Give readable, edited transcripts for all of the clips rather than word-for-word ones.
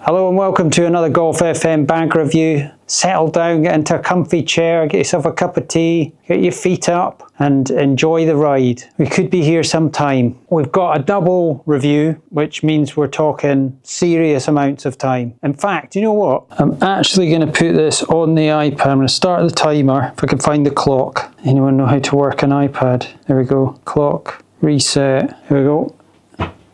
Hello and welcome to another Golf FM bag review. Settle down, get into a comfy chair, get yourself a cup of tea, get your feet up and enjoy the ride. We could be here some time. We've got a double review, which means we're talking serious amounts of time. In fact, you know what? I'm actually going to put this on the iPad. I'm going to start the timer if I can find the clock. Anyone know how to work an iPad? There we go. Clock, reset. Here we go.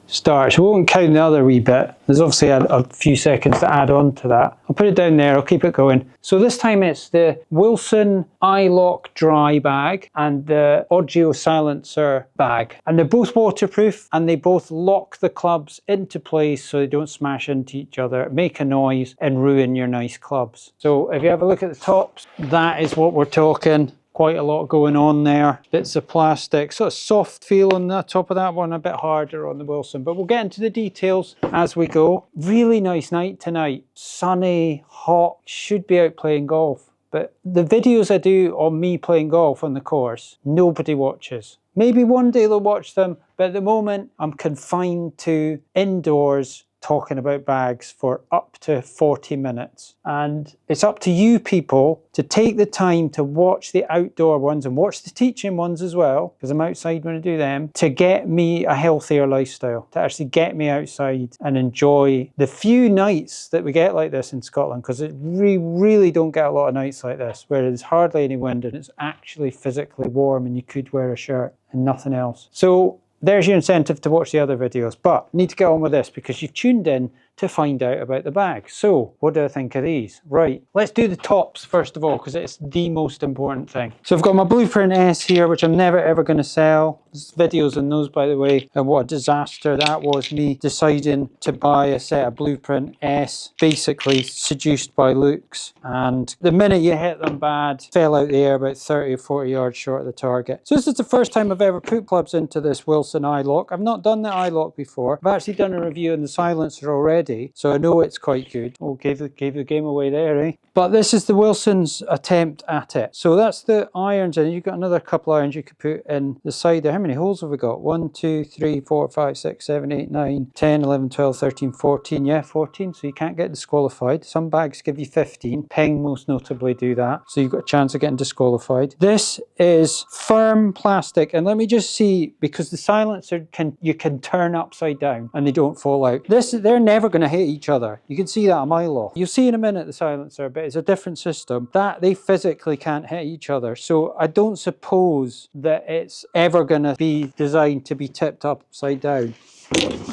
Start. So we won't count the other wee bit. There's obviously a few seconds to add on to that. I'll put it down there, I'll keep it going. So this time it's the Wilson ILock dry bag and the Ogio Silencer bag. And they're both waterproof and they both lock the clubs into place so they don't smash into each other, make a noise and ruin your nice clubs. So if you have a look at the tops, that is what we're talking. Quite a lot going on there. Bits of plastic, sort of soft feel on the top of that one, a bit harder on the Wilson, but we'll get into the details as we go. Really nice night tonight. Sunny, hot, should be out playing golf. But the videos I do on me playing golf on the course, nobody watches. Maybe one day they'll watch them, but at the moment I'm confined to indoors talking about bags for up to 40 minutes. And it's up to you people to take the time to watch the outdoor ones and watch the teaching ones as well, because I'm outside when I do them, to get me a healthier lifestyle, to actually get me outside and enjoy the few nights that we get like this in Scotland, because we really don't get a lot of nights like this, where there's hardly any wind and it's actually physically warm and you could wear a shirt and nothing else. So there's your incentive to watch the other videos, but I need to get on with this because you've tuned in to find out about the bag. So what do I think of these? Right, let's do the tops first of all, because it's the most important thing. So I've got my Blueprint S here, which I'm never ever going to sell. There's videos on those, by the way, and what a disaster that was, me deciding to buy a set of Blueprint S, basically seduced by looks, and the minute you hit them bad, fell out the air about 30 or 40 yards short of the target. So this is the first time I've ever put clubs into this Wilson ILock. I've not done the ILock before. I've actually done a review on the Silencer already, so I know it's quite good. Oh, gave the game away there, eh? But this is the Wilson's attempt at it. So that's the irons, and you've got another couple irons you could put in the side there. How many holes have we got? 1, 2, 3, 4, 5, 6, 7, 8, 9, 10, 11, 12, 13, 14. Yeah, 14, so you can't get disqualified. Some bags give you 15. Ping most notably do that, so you've got a chance of getting disqualified. This is firm plastic, and let me just see, because the Silencer you can turn upside down and they don't fall out. They're never going to hit each other. You can see that on my lock. You'll see in a minute the Silencer, but it's a different system that they physically can't hit each other. So I don't suppose that it's ever going to be designed to be tipped upside down.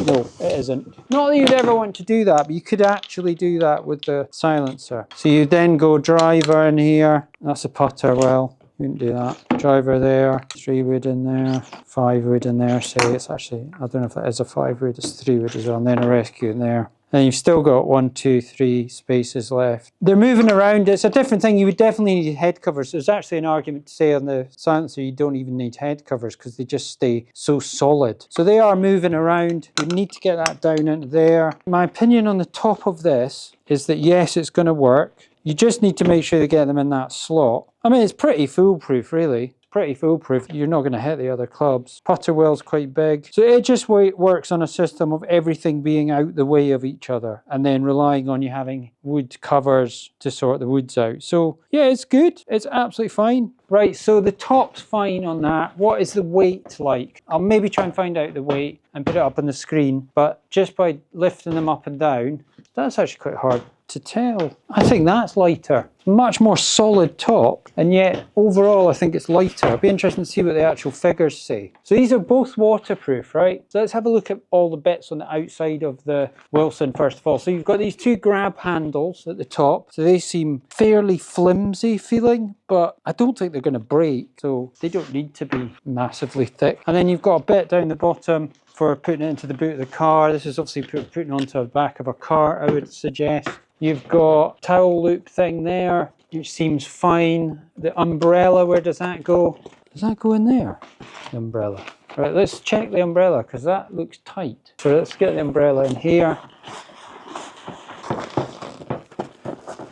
No, it isn't. Not that you'd ever want to do that, but you could actually do that with the Silencer. So you then go driver in here. That's a putter. Well, you wouldn't do that. Driver there, 3 wood in there, 5 wood in there. Say it's actually, I don't know if that is a 5 wood, it's 3 wood as well, and then a rescue in there. And you've still got 1, 2, 3 spaces left. They're moving around. It's a different thing. You would definitely need head covers. There's actually an argument to say on the Silencer you don't even need head covers because they just stay so solid. So they are moving around. You need to get that down into there. My opinion on the top of this is that yes, it's going to work. You just need to make sure you get them in that slot. I mean, it's pretty foolproof, really. Pretty foolproof. You're not going to hit the other clubs. Putter well's quite big. So it just works on a system of everything being out the way of each other and then relying on you having wood covers to sort the woods out. So yeah, it's good. It's absolutely fine. Right, so the top's fine on that. What is the weight like? I'll maybe try and find out the weight and put it up on the screen, but just by lifting them up and down, that's actually quite hard to tell. I think that's lighter. Much more solid top, and yet overall I think it's lighter. It'll be interesting to see what the actual figures say. So these are both waterproof, right? So let's have a look at all the bits on the outside of the Wilson first of all. So you've got these 2 grab handles at the top. So they seem fairly flimsy feeling, but I don't think they're going to break. So they don't need to be massively thick. And then you've got a bit down the bottom for putting it into the boot of the car. This is obviously putting onto the back of a car, I would suggest. You've got towel loop thing there, which seems fine. The umbrella, where does that go? Does that go in there? The umbrella. Right, let's check the umbrella because that looks tight. So let's get the umbrella in here.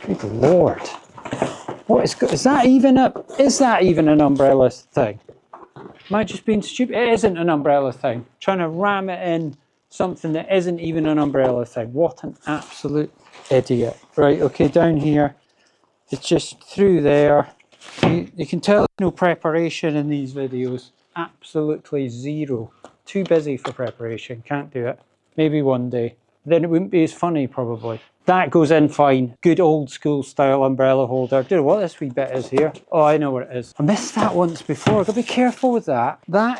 Good Lord. What is that even an umbrella thing? Am I just being stupid? It isn't an umbrella thing. I'm trying to ram it in something that isn't even an umbrella thing. What an absolute idiot. Right, okay, down here, it's just through there. You can tell there's no preparation in these videos. Absolutely zero. Too busy for preparation, can't do it. Maybe one day. Then it wouldn't be as funny, probably. That goes in fine. Good old school style umbrella holder. Do you know what this wee bit is here? Oh, I know what it is. I missed that once before. I've got to be careful with that. That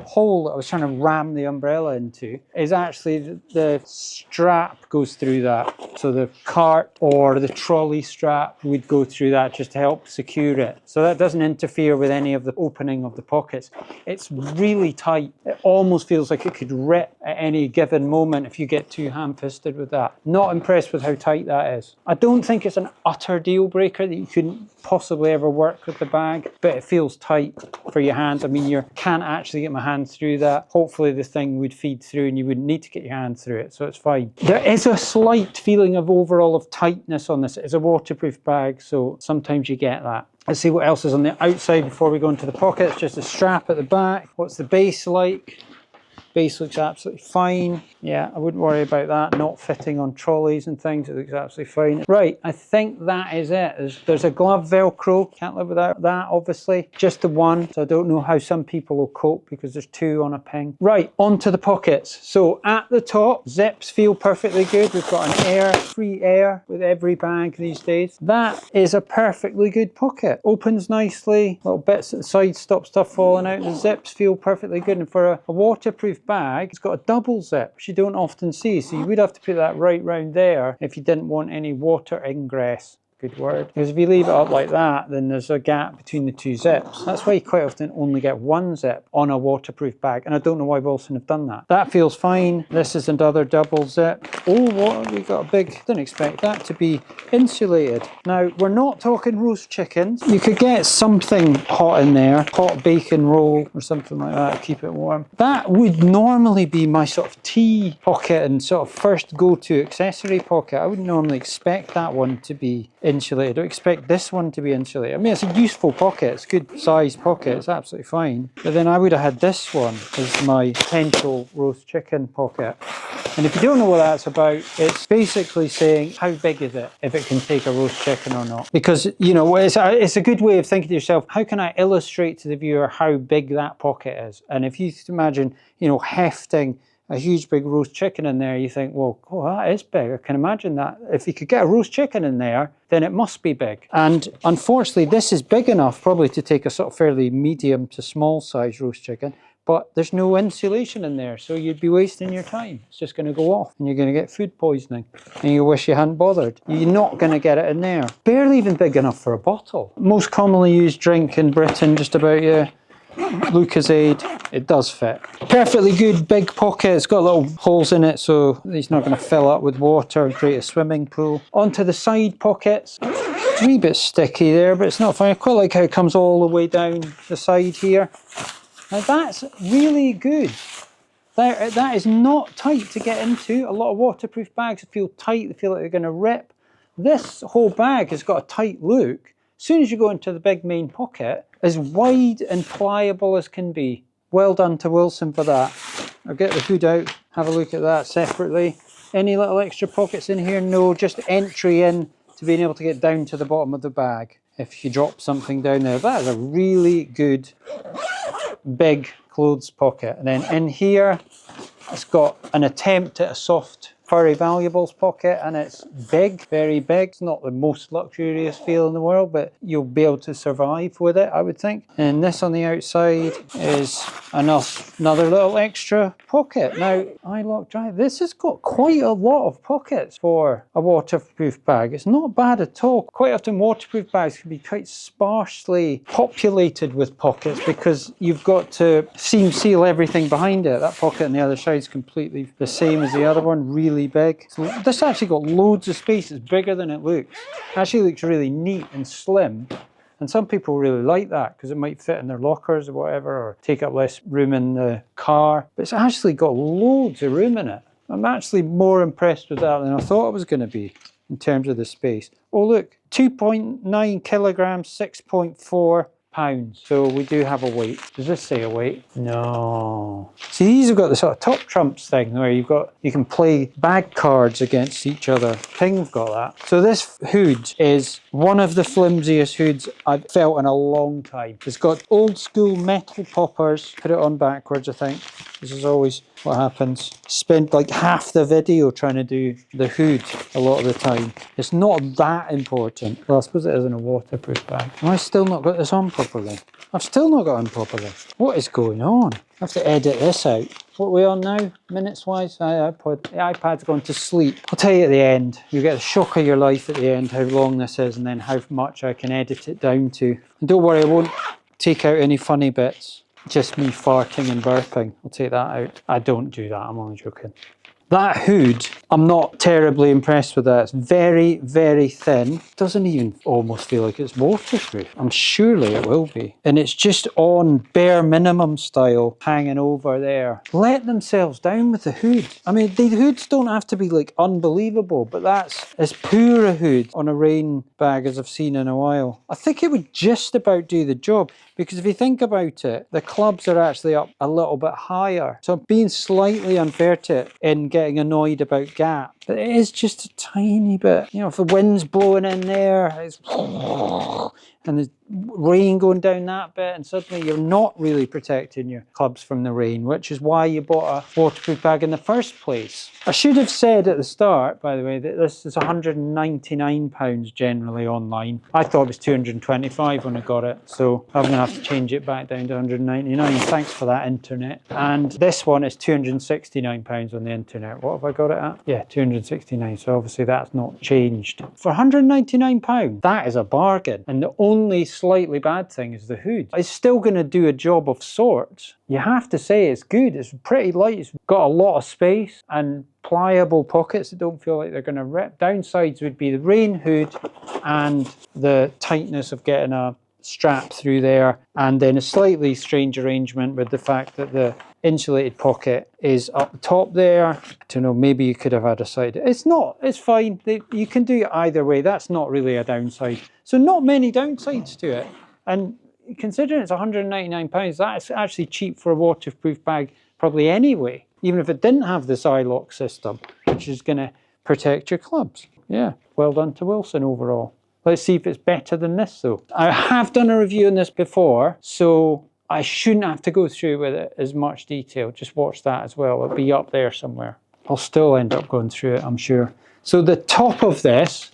hole that I was trying to ram the umbrella into is actually the strap goes through that. So the cart or the trolley strap would go through that just to help secure it. So that doesn't interfere with any of the opening of the pockets. It's really tight. It almost feels like it could rip at any given moment if you get too ham-fisted with that. Not impressed with how tight that is. I don't think it's an utter deal breaker that you couldn't possibly ever work with the bag, but it feels tight for your hands. I mean, you can't actually get my hand through that. Hopefully the thing would feed through and you wouldn't need to get your hand through it, so it's fine. There is a slight feeling of overall of tightness on this. It's a waterproof bag, so sometimes you get that. Let's see what else is on the outside before we go into the pockets. Just a strap at the back. What's the base like? Base looks absolutely fine. Yeah, I wouldn't worry about that not fitting on trolleys and things. It looks absolutely fine. Right, I think that is it. There's a glove Velcro. Can't live without that, obviously. Just the one, so I don't know how some people will cope because there's two on a ping. Right, onto the pockets. So at the top, zips feel perfectly good. We've got an free air with every bag these days. That is a perfectly good pocket. Opens nicely. Little bits at the side stop stuff falling out. The zips feel perfectly good. And for a waterproof bag, it's got a double zip, which you don't often see, so you would have to put that right round there if you didn't want any water ingress. Good word. Because if you leave it up like that, then there's a gap between the two zips. That's why you quite often only get one zip on a waterproof bag, and I don't know why Wilson have done that. That feels fine. This is another double zip. Oh, what? We got a big, didn't expect that to be insulated. Now, we're not talking roast chickens. You could get something hot in there, hot bacon roll or something like that to keep it warm. That would normally be my sort of tea pocket and sort of first go-to accessory pocket. I wouldn't normally expect that one to be insulated. I don't expect this one to be insulated. I mean, it's a useful pocket. It's a good sized pocket. It's absolutely fine. But then I would have had this one as my potential roast chicken pocket. And if you don't know what that's about, it's basically saying how big is it, if it can take a roast chicken or not. Because, you know, it's a good way of thinking to yourself, how can I illustrate to the viewer how big that pocket is? And if you imagine, you know, hefting a huge big roast chicken in there, you think, well, oh, that is big. I can imagine that. If you could get a roast chicken in there, then it must be big. And unfortunately, this is big enough probably to take a sort of fairly medium to small size roast chicken, but there's no insulation in there, so you'd be wasting your time. It's just going to go off and you're going to get food poisoning and you wish you hadn't bothered. You're not going to get it in there. Barely even big enough for a bottle. Most commonly used drink in Britain, just about, yeah. Lucozade, it does fit. Perfectly good big pocket. It's got little holes in it, so it's not going to fill up with water and create a swimming pool. Onto the side pockets. It's a wee bit sticky there, but it's not fine. I quite like how it comes all the way down the side here. Now that's really good. That is not tight to get into. A lot of waterproof bags feel tight. They feel like they're going to rip. This whole bag has got a tight look. As soon as you go into the big main pocket, as wide and pliable as can be. Well done to Wilson for that. I'll get the hood out, have a look at that separately. Any little extra pockets in here? No, just entry in to being able to get down to the bottom of the bag if you drop something down there. That is a really good big clothes pocket. And then in here, it's got an attempt at a soft furry valuables pocket, and it's big, very big. It's not the most luxurious feel in the world, but you'll be able to survive with it, I would think. And this on the outside is another little extra pocket. Now, ILock Drive, this has got quite a lot of pockets for a waterproof bag. It's not bad at all. Quite often waterproof bags can be quite sparsely populated with pockets because you've got to seam seal everything behind it. That pocket on the other side is completely the same as the other one, really big. So this actually got loads of space. It's bigger than it looks. Actually looks really neat and slim. And some people really like that because it might fit in their lockers or whatever, or take up less room in the car. But it's actually got loads of room in it. I'm actually more impressed with that than I thought it was going to be in terms of the space. Oh look, 2.9 kilograms, 6.4 £8. So we do have a weight. Does this say a weight? No. See, these have got the sort of top trumps thing where you can play bag cards against each other. King've got that. So this hood is one of the flimsiest hoods I've felt in a long time. It's got old school metal poppers. Put it on backwards, I think. This is always what happens. Spent like half the video trying to do the hood a lot of the time. It's not that important. Well, I suppose it is in a waterproof bag. Have I still not got this on properly? I've still not got it on properly. What is going on? I have to edit this out. What are we on now, minutes-wise? The iPad's gone to sleep. I'll tell you at the end. You get the shock of your life at the end, how long this is, and then how much I can edit it down to. And don't worry, I won't take out any funny bits. Just me farting and burping. I'll take that out. I don't do that, I'm only joking. That hood, I'm not terribly impressed with that. It's very, very thin. Doesn't even almost feel like it's waterproof. I'm surely it will be. And it's just on bare minimum style, hanging over there. Let themselves down with the hood. I mean, the hoods don't have to be like unbelievable, but that's as poor a hood on a rain bag as I've seen in a while. I think it would just about do the job. Because if you think about it, the clubs are actually up a little bit higher. So I'm being slightly unfair to it in getting annoyed about gap. But it is just a tiny bit. You know, if the wind's blowing in there, it's and there's rain going down that bit, and suddenly you're not really protecting your clubs from the rain, which is why you bought a waterproof bag in the first place. I should have said at the start, by the way, that this is £199 generally online. I thought it was £225 when I got it, so I'm going to have to change it back down to £199. Thanks for that, internet. And this one is £269 on the internet. What have I got it at? Yeah, £269, so obviously that's not changed. For £199, that is a bargain. And the only slightly bad thing is the hood. It's still going to do a job of sorts. You have to say it's good. It's pretty light. It's got a lot of space and pliable pockets that don't feel like they're going to rip. Downsides would be the rain hood and the tightness of getting a strap through there, and then a slightly strange arrangement with the fact that the insulated pocket is up the top there. I don't know, maybe you could have had a side. It's not, it's fine. You can do it either way. That's not really a downside. So not many downsides to it. And considering it's £199, that's actually cheap for a waterproof bag probably anyway, even if it didn't have this ILock system, which is going to protect your clubs. Yeah, well done to Wilson overall. Let's see if it's better than this though. I have done a review on this before, so I shouldn't have to go through with it as much detail. Just watch that as well. It'll be up there somewhere. I'll still end up going through it, I'm sure. So the top of this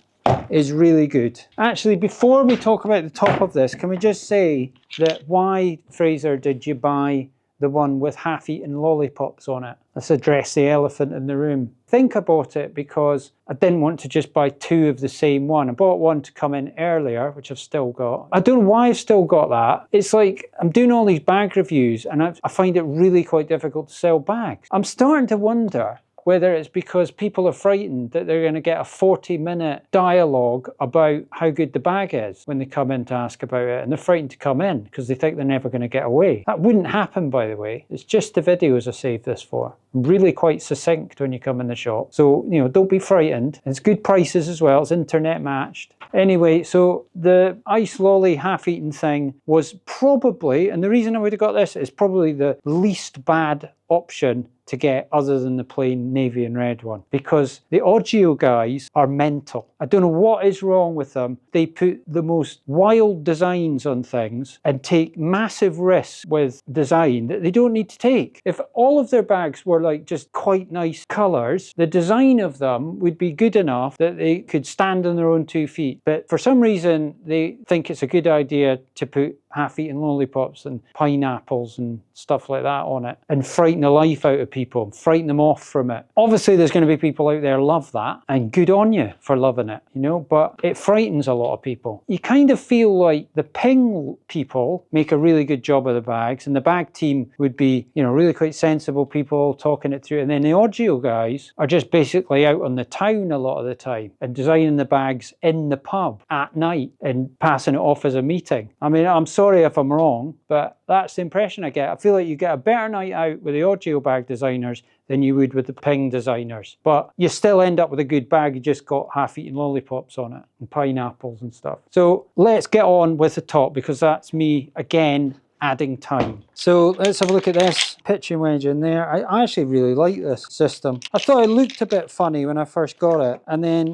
is really good. Actually, before we talk about the top of this, can we just say that why, Fraser, did you buy the one with half-eaten lollipops on it? Let's address the elephant in the room. Think about it, because I didn't want to just buy two of the same one. I bought one to come in earlier, which I've still got. I don't know why I've still got that. It's like I'm doing all these bag reviews and I find it really quite difficult to sell bags. I'm starting to wonder whether it's because people are frightened that they're going to get a 40-minute dialogue about how good the bag is when they come in to ask about it, and they're frightened to come in because they think they're never going to get away. That wouldn't happen, by the way. It's just the videos I saved this for. Really quite succinct when you come in the shop. So, you know, don't be frightened. It's good prices as well. It's internet matched. Anyway, so the ice lolly half-eaten thing was probably, and the reason I would have got this is probably the least bad option to get other than the plain navy and red one, because the Ogio guys are mental. I don't know what is wrong with them. They put the most wild designs on things and take massive risks with design that they don't need to take. If all of their bags were like just quite nice colours, the design of them would be good enough that they could stand on their own 2 feet. But for some reason, they think it's a good idea to put half-eaten lollipops and pineapples and stuff like that on it and frighten the life out of people, frighten them off from it. Obviously, there's going to be people out there love that, and good on you for loving it, you know, but it frightens a lot of people. You kind of feel like the Ping people make a really good job of the bags, and the bag team would be, you know, really quite sensible people talking it through, and then the Ogio guys are just basically out on the town a lot of the time and designing the bags in the pub at night and passing it off as a meeting. I mean, I'm sorry sorry if I'm wrong, but that's the impression I get. I feel like you get a better night out with the Ogio bag designers than you would with the Ping designers. But you still end up with a good bag. You just got half-eaten lollipops on it and pineapples and stuff. So let's get on with the top, because that's me, again, adding time. So let's have a look at this pitching wedge in there. I actually really like this system. I thought it looked a bit funny when I first got it, and then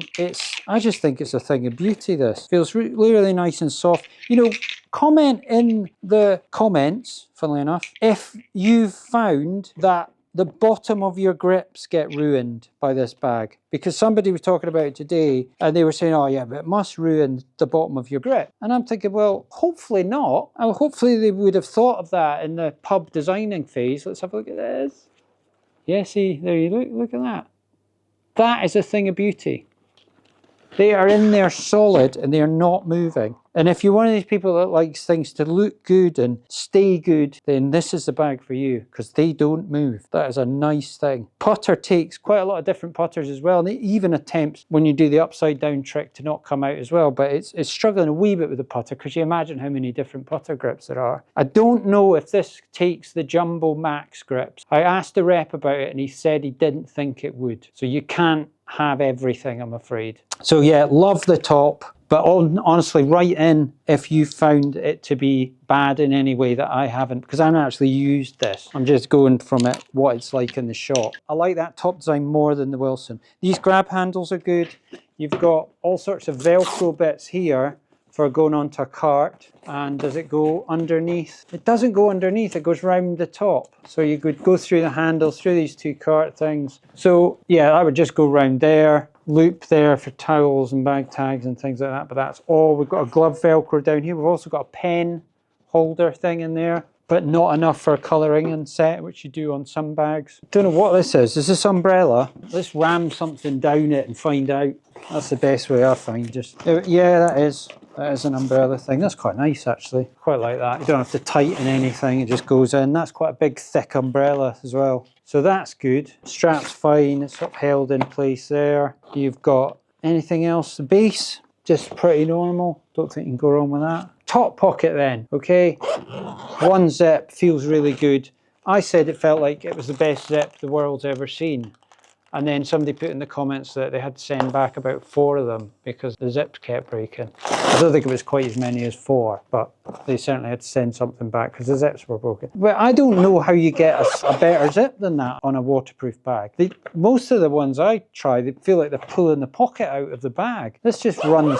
I just think it's a thing of beauty. This feels really nice and soft. You know, comment in the comments, funnily enough, if you've found that the bottom of your grips get ruined by this bag, because somebody was talking about it today and they were saying, oh yeah, but it must ruin the bottom of your grip. And I'm thinking, well, hopefully not. Hopefully they would have thought of that in the pub designing phase. Let's have a look at this. Yeah, see, there you look at that. That is a thing of beauty. They are in there solid and they are not moving. And if you're one of these people that likes things to look good and stay good, then this is the bag for you, because they don't move. That is a nice thing. Putter takes quite a lot of different putters as well, and it even attempts, when you do the upside down trick, to not come out as well. But it's struggling a wee bit with the putter, because you imagine how many different putter grips there are. I don't know if this takes the Jumbo Max grips. I asked the rep about it and he said he didn't think it would. So you can't have everything, I'm afraid. So yeah, love the top. But honestly, write in if you found it to be bad in any way that I haven't, because I haven't actually used this. I'm just going from it, what it's like in the shop. I like that top design more than the Wilson. These grab handles are good. You've got all sorts of Velcro bits here for going onto a cart. And does it go underneath? It doesn't go underneath, it goes round the top. So you could go through the handles, through these two cart things. So yeah, I would just go round there. Loop there for towels and bag tags and things like that, but that's all. We've got a glove Velcro down here. We've also got a pen holder thing in there, but not enough for a colouring and set, which you do on some bags. Don't know what this is. Is this umbrella? Let's ram something down it and find out. That's the best way I find. Yeah, that is an umbrella thing. That's quite nice, actually. Quite like that. You don't have to tighten anything. It just goes in. That's quite a big, thick umbrella as well. So that's good. Strap's fine. It's sort of held in place there. You've got anything else? The base, just pretty normal. Don't think you can go wrong with that. Top pocket then, okay? One zip, feels really good. I said it felt like it was the best zip the world's ever seen. And then somebody put in the comments that they had to send back about 4 of them because the zips kept breaking. I don't think it was quite as many as 4, but they certainly had to send something back because the zips were broken. But I don't know how you get a better zip than that on a waterproof bag. Most of the ones I try, they feel like they're pulling the pocket out of the bag. This just runs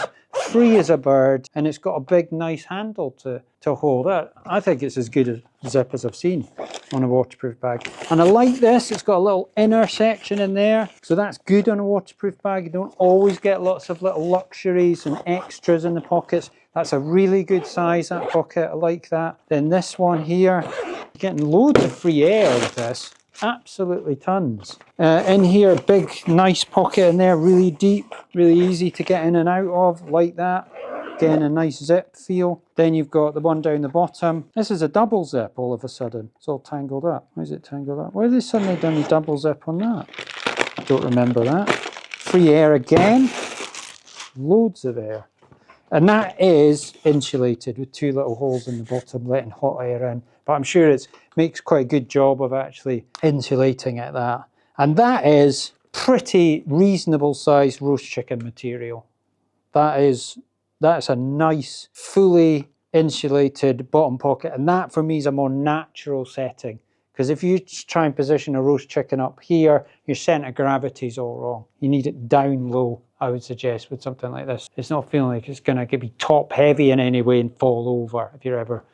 free as a bird, and it's got a big, nice handle to hold it. I think it's as good a zip as I've seen on a waterproof bag. And I like this, it's got a little inner section in there, so that's good on a waterproof bag. You don't always get lots of little luxuries and extras in the pockets. That's a really good size, that pocket, I like that. Then this one here, you're getting loads of free air with this. Absolutely tons. In here, big nice pocket in there, really deep, really easy to get in and out of, like that. Again, a nice zip feel. Then you've got the one down the bottom. This is a double zip all of a sudden. It's all tangled up. Why is it tangled up? Why have they suddenly done a double zip on that? Don't remember that. Free air again. Loads of air. And that is insulated with 2 little holes in the bottom, letting hot air in. But I'm sure it makes quite a good job of actually insulating it, that. And that is pretty reasonable sized roast chicken material. That's a nice, fully insulated bottom pocket. And that for me is a more natural setting. Because if you try and position a roast chicken up here, your centre of gravity is all wrong. You need it down low, I would suggest, with something like this. It's not feeling like it's going to be top heavy in any way and fall over if you're ever,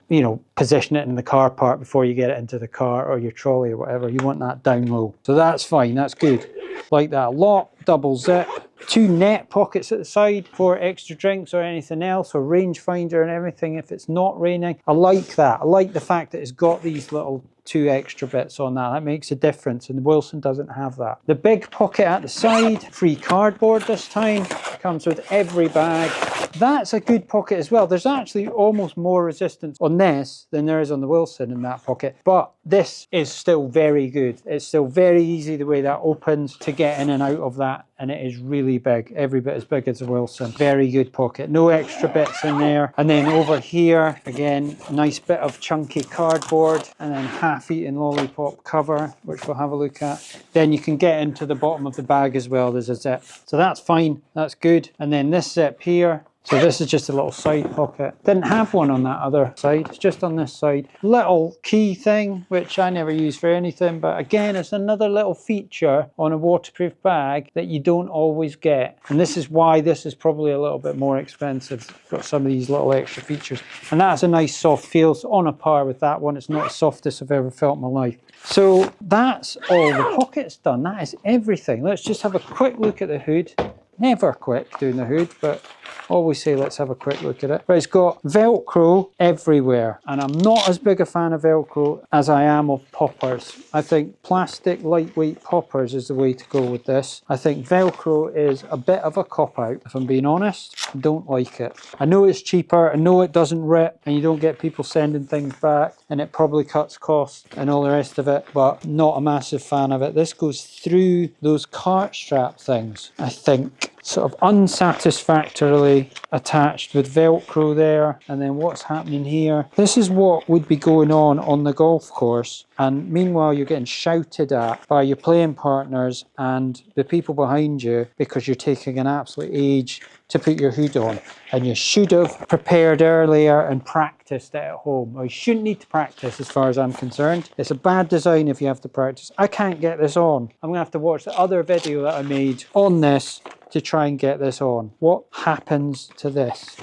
position it in the car park before you get it into the car or your trolley or whatever. You want that down low. So that's fine, that's good. Like that. Lock, double zip. 2 net pockets at the side for extra drinks or anything else, or rangefinder and everything if it's not raining. I like that. I like the fact that it's got these little 2 extra bits on that. That makes a difference, and the Wilson doesn't have that. The big pocket at the side, free cardboard this time. Comes with every bag. That's a good pocket as well. There's actually almost more resistance on this than there is on the Wilson in that pocket, but this is still very good. It's still very easy the way that opens to get in and out of that and it is really big, every bit as big as a Wilson. Very good pocket, no extra bits in there. And then over here, again, nice bit of chunky cardboard, and then half-eaten lollipop cover, which we'll have a look at. Then you can get into the bottom of the bag as well, there's a zip. So that's fine, that's good. And then this zip here, so this is just a little side pocket. Didn't have one on that other side, it's just on this side. Little key thing, which I never use for anything, but again, it's another little feature on a waterproof bag that you don't always get. And this is why this is probably a little bit more expensive. It's got some of these little extra features. And that's a nice soft feel, it's on a par with that one. It's not the softest I've ever felt in my life. So that's all the pockets done, that is everything. Let's just have a quick look at the hood. Never quick doing the hood, but always say let's have a quick look at it. But it's got Velcro everywhere, and I'm not as big a fan of Velcro as I am of poppers. I think plastic lightweight poppers is the way to go with this. I think Velcro is a bit of a cop-out, if I'm being honest. I don't like it. I know it's cheaper, I know it doesn't rip, and you don't get people sending things back, and it probably cuts costs and all the rest of it, but not a massive fan of it. This goes through those cart strap things, I think. Sort of unsatisfactorily attached with Velcro there. And then what's happening here? This is what would be going on the golf course. And meanwhile, you're getting shouted at by your playing partners and the people behind you because you're taking an absolute age to put your hood on. And you should have prepared earlier and practiced it at home. Or you shouldn't need to practice as far as I'm concerned. It's a bad design if you have to practice. I can't get this on. I'm going to have to watch the other video that I made on this to try and get this on. What happens to this?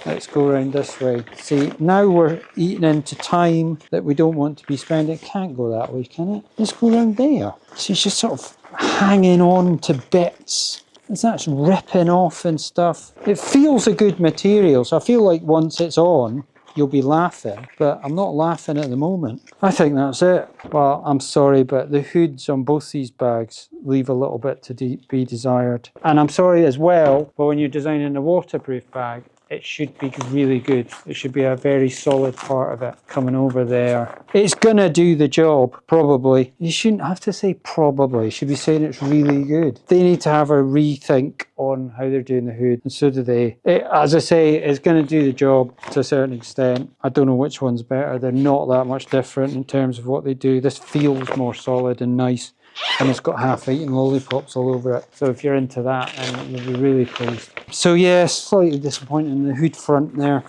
Let's go around this way. See, now we're eating into time that we don't want to be spending. It can't go that way, can it? Let's go around there. So it's just sort of hanging on to bits. That's ripping off and stuff. It feels a good material, so I feel like once it's on, you'll be laughing, but I'm not laughing at the moment. I think that's it. Well, I'm sorry, but the hoods on both these bags leave a little bit to be desired. And I'm sorry as well, but when you're designing a waterproof bag, it should be really good. It should be a very solid part of it coming over there. It's gonna do the job, probably. You shouldn't have to say probably. You should be saying it's really good. They need to have a rethink on how they're doing the hood, and so do they. As I say, it's gonna do the job to a certain extent. I don't know which one's better. They're not that much different in terms of what they do. This feels more solid and nice. And it's got half-eaten lollipops all over it. So if you're into that, then you'll be really pleased. So yeah, slightly disappointed in the hood front there.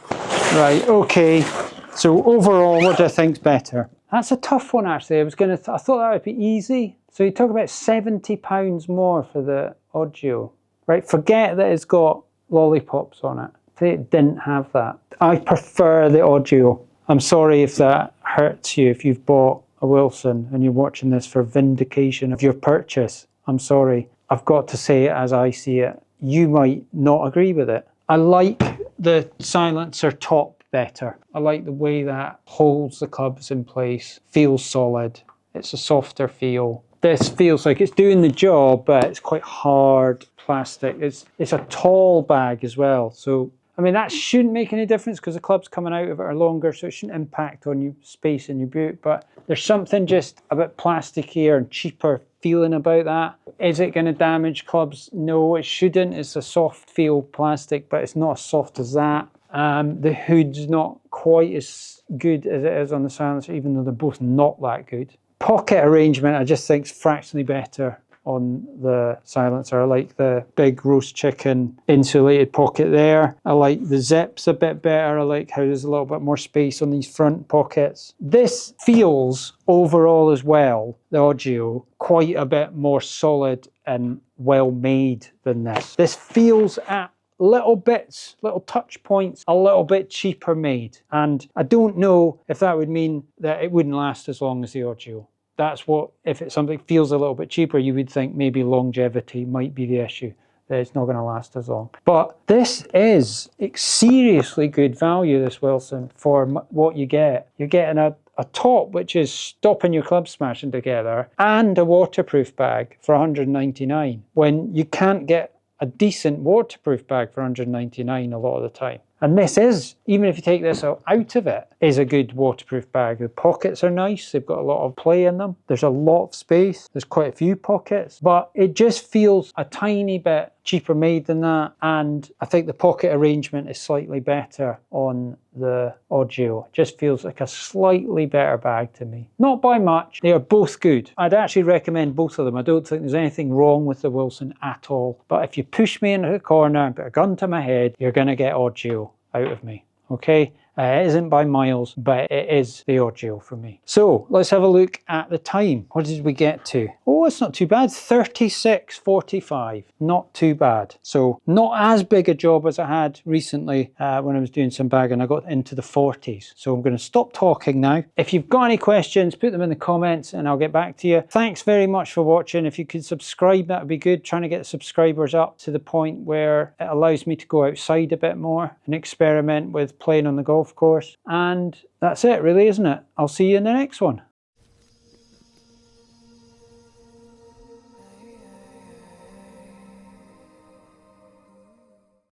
Right, okay. So overall, what do I think's better? That's a tough one, actually. I thought that would be easy. So you talk about £70 more for the Ogio. Right, forget that it's got lollipops on it. Say it didn't have that. I prefer the Ogio. I'm sorry if that hurts you, if you've bought a Wilson and you're watching this for vindication of your purchase. I'm sorry. I've got to say it as I see it. You might not agree with it. I like the silencer top better. I like the way that holds the clubs in place, feels solid. It's a softer feel. This feels like it's doing the job, but it's quite hard plastic. It's a tall bag as well. So I mean, that shouldn't make any difference because the clubs coming out of it are longer, so it shouldn't impact on your space in your boot. But there's something just a bit plasticky and cheaper feeling about that. Is it going to damage clubs? No, it shouldn't. It's a soft feel plastic, but it's not as soft as that. The hood's not quite as good as it is on the silencer, even though they're both not that good. Pocket arrangement, I just think, is fractionally better on the silencer. I like the big roast chicken insulated pocket there. I like the zips a bit better. I like how there's a little bit more space on these front pockets. This feels overall as well, the Ogio, quite a bit more solid and well made than this. This feels at little bits, little touch points, a little bit cheaper made. And I don't know if that would mean that it wouldn't last as long as the Ogio. That's what, if it's something feels a little bit cheaper, you would think maybe longevity might be the issue, that it's not going to last as long. But this is seriously good value, this Wilson, for what you get. You're getting a top which is stopping your clubs smashing together and a waterproof bag for $199 when you can't get a decent waterproof bag for $199 a lot of the time. And this is, even if you take this out of it, is a good waterproof bag. The pockets are nice. They've got a lot of play in them. There's a lot of space. There's quite a few pockets, but it just feels a tiny bit cheaper made than that. And I think the pocket arrangement is slightly better on the Ogio. It just feels like a slightly better bag to me. Not by much. They are both good. I'd actually recommend both of them. I don't think there's anything wrong with the Wilson at all. But if you push me into a corner and put a gun to my head, you're going to get Ogio out of me. Okay? It isn't by miles, but it is the Ogio for me. So let's have a look at the time. What did we get to? Oh, it's not too bad. 36:45. Not too bad. So not as big a job as I had recently when I was doing some bagging. I got into the 40s. So I'm going to stop talking now. If you've got any questions, put them in the comments and I'll get back to you. Thanks very much for watching. If you could subscribe, that would be good. Trying to get subscribers up to the point where it allows me to go outside a bit more and experiment with playing on the golf course. And that's it really, isn't it? I'll see you in the next one.